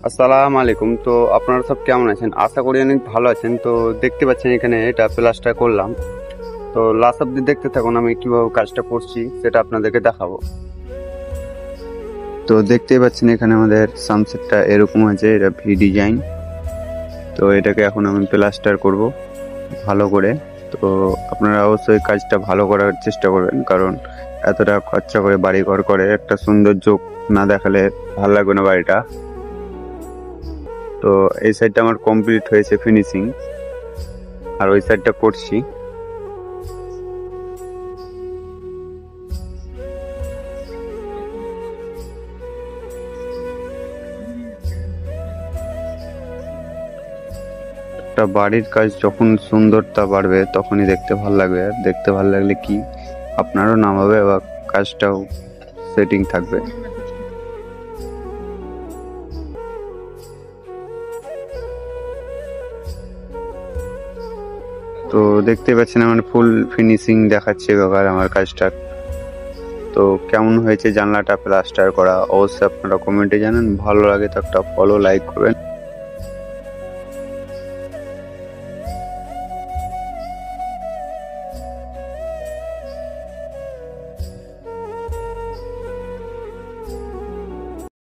আসসালামু আলাইকুম। তো আপনারা সব কেমন আছেন? আশা করি অনেক ভালো আছেন। তো দেখতে পাচ্ছেন এখানে এটা প্লাস্টার করলাম। তো লাস্ট অব্দি দেখতে থাকুন, আমি কিভাবে কাজটা করছি সেটা আপনাদেরকে দেখাবো। তো দেখতেই পাচ্ছেন এখানে আমাদের সানসেটটা এরকম আছে, এটা ভি ডিজাইন। তো এটাকে এখন আমি প্লাস্টার করব ভালো করে। তো আপনারা অবশ্যই কাজটা ভালো করার চেষ্টা করবেন, কারণ এতটা খরচা করে বাড়ি ঘর করে একটা সৌন্দর্য না দেখালে ভালো লাগবে না বাড়িটা। তো এই সাইডটা আমার কমপ্লিট হয়েছে ফিনিশিং, আর ওই সাইডটা করছি। একটা বাড়ির কাজ যখন সুন্দরতা বাড়বে তখনই দেখতে ভালো লাগবে, আর দেখতে ভালো লাগলে কি আপনারও নাম হবে বা কাজটাও সেটিং থাকবে। তো দেখতে পাচ্ছেন আমার ফুল ফিনিশিং দেখাচ্ছে এবার আমার কাজটা। তো কেমন হয়েছে জানলাটা প্লাস্টার করা অবশ্যই আপনারা কমেন্টে জানান। ভালো লাগে তো একটা ফলো লাইক করবেন।